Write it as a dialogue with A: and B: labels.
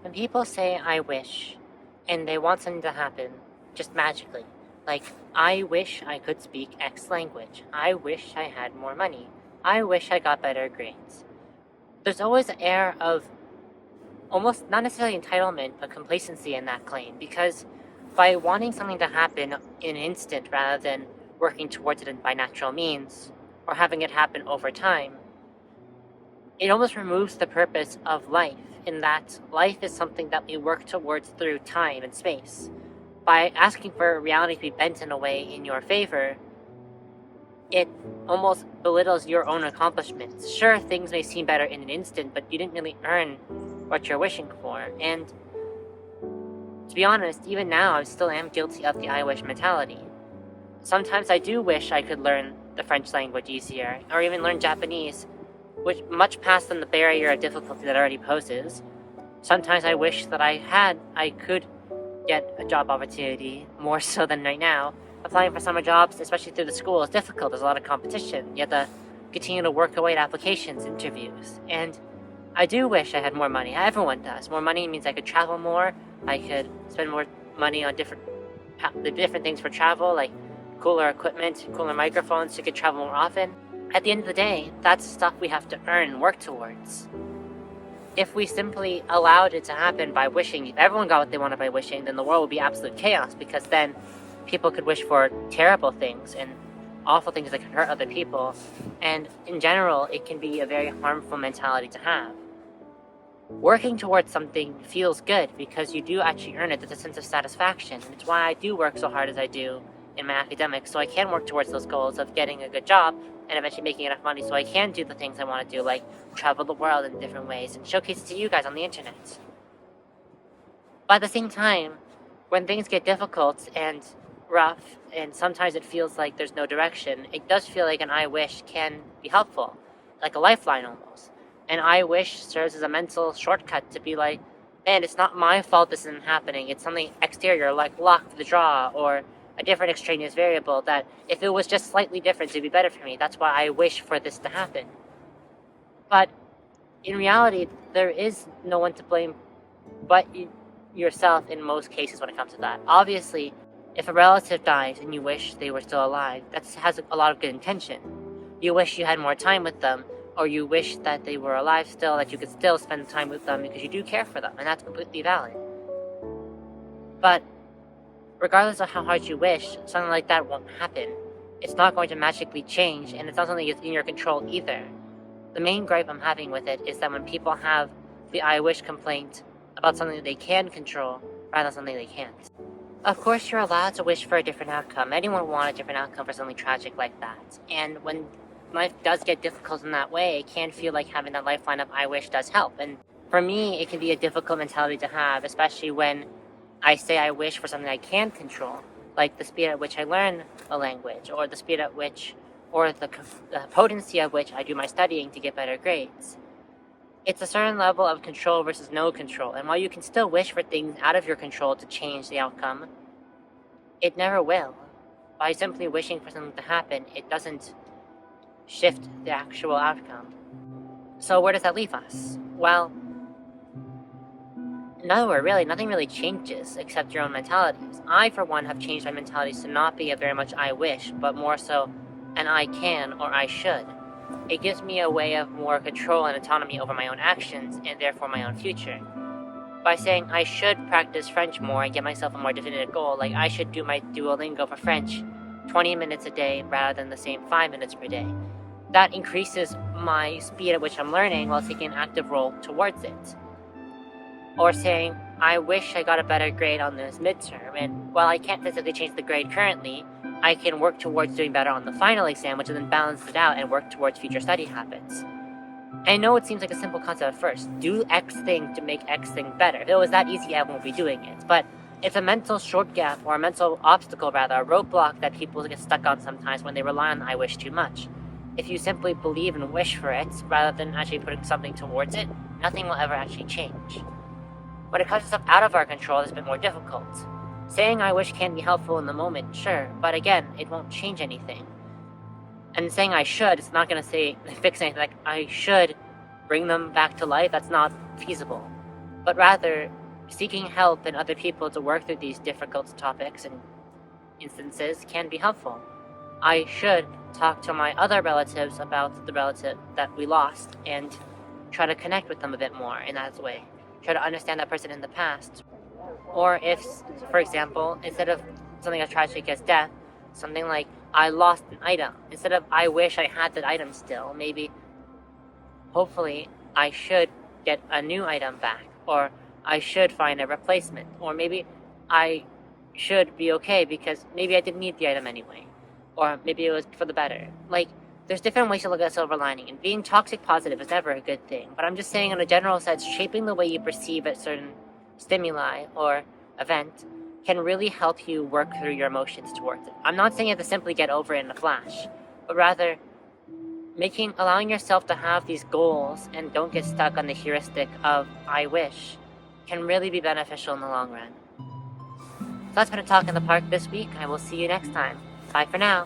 A: When people say I wish, and they want something to happen just magically, like, I wish I could speak X language, I wish I had more money, I wish I got better grades, there's always an air of almost not necessarily entitlement, but complacency in that claim, because by wanting something to happen in an instant rather than working towards it by natural means, or having it happen over time, it almost removes the purpose of life, in that life is something that we work towards through time and space. By asking for reality to be bent in a way in your favor, it almost belittles your own accomplishments. Sure, things may seem better in an instant, but you didn't really earn what you're wishing for. And to be honest, even now, I still am guilty of the I wish mentality. Sometimes I do wish I could learn the French language easier, or even learn Japanese, which much past than the barrier of difficulty that already poses. Sometimes I wish that I could get a job opportunity, more so than right now. Applying for summer jobs, especially through the school, is difficult. There's a lot of competition. You have to continue to work away at applications, interviews. And I do wish I had more money. Everyone does. More money means I could travel more. I could spend more money on different things for travel, like cooler equipment, cooler microphones, so you could travel more often. At the end of the day, that's stuff we have to earn and work towards. If we simply allowed it to happen by wishing, if everyone got what they wanted by wishing, then the world would be absolute chaos, because then people could wish for terrible things and awful things that could hurt other people, and in general, it can be a very harmful mentality to have. Working towards something feels good because you do actually earn it. There's a sense of satisfaction, and it's why I do work so hard as I do in my academics, so I can work towards those goals of getting a good job and eventually making enough money so I can do the things I want to do, like travel the world in different ways and showcase it to you guys on the internet. But at the same time, when things get difficult and rough, and sometimes it feels like there's no direction, it does feel like an I wish can be helpful, like a lifeline almost. An I wish serves as a mental shortcut to be like, man, it's not my fault this isn't happening, it's something exterior, like luck, the draw, or a different extraneous variable that if it was just slightly different, it'd be better for me. That's why I wish for this to happen. But in reality, there is no one to blame but yourself in most cases when it comes to that. Obviously, if a relative dies and you wish they were still alive, that has a lot of good intention. You wish you had more time with them, or you wish that they were alive still, that you could still spend time with them because you do care for them, and that's completely valid. But regardless of how hard you wish, something like that won't happen. It's not going to magically change, and it's not something that's in your control either. The main gripe I'm having with it is that when people have the I wish complaint about something that they can control rather than something they can't. Of course, you're allowed to wish for a different outcome. Anyone would want a different outcome for something tragic like that. And when life does get difficult in that way, it can feel like having that lifeline of I wish does help. And for me, it can be a difficult mentality to have, especially when I say I wish for something I can control, like the speed at which I learn a language, or the speed at which, or the potency at which I do my studying to get better grades. It's a certain level of control versus no control, and while you can still wish for things out of your control to change the outcome, it never will. By simply wishing for something to happen, it doesn't shift the actual outcome. So where does that leave us? Well, nowhere really. Nothing really changes except your own mentalities. I, for one, have changed my mentalities to not be a very much I wish, but more so an I can or I should. It gives me a way of more control and autonomy over my own actions and therefore my own future. By saying I should practice French more and get myself a more definitive goal, like I should do my Duolingo for French 20 minutes a day rather than the same 5 minutes per day. That increases my speed at which I'm learning while taking an active role towards it. Or saying, I wish I got a better grade on this midterm, and while I can't physically change the grade currently, I can work towards doing better on the final exam, which will then balance it out and work towards future study habits. I know it seems like a simple concept at first. Do X thing to make X thing better. If it was that easy, everyone would be doing it. But it's a mental short gap, or a mental obstacle rather, a roadblock that people get stuck on sometimes when they rely on I wish too much. If you simply believe and wish for it, rather than actually putting something towards it, nothing will ever actually change. When it comes to stuff out of our control, it's a bit more difficult. Saying I wish can be helpful in the moment, sure, but again, it won't change anything. And saying I should, it's not going to fix anything. Like, I should bring them back to life, that's not feasible. but rather seeking help in other people to work through these difficult topics and instances can be helpful. I should talk to my other relatives about the relative that we lost and try to connect with them a bit more in that way. Try to understand that person in the past. Or if, for example, instead of something as tragic as death, something like I lost an item. Instead of I wish I had that item still, maybe, hopefully, I should get a new item back. Or I should find a replacement. Or maybe I should be okay because maybe I didn't need the item anyway. Or maybe it was for the better. Like, there's different ways to look at silver lining, and being toxic positive is never a good thing. But I'm just saying, in a general sense, shaping the way you perceive a certain stimuli or event can really help you work through your emotions towards it. I'm not saying you have to simply get over it in a flash, but rather allowing yourself to have these goals and don't get stuck on the heuristic of I wish can really be beneficial in the long run. So that's been a Talk in the Park this week. I will see you next time. Bye for now.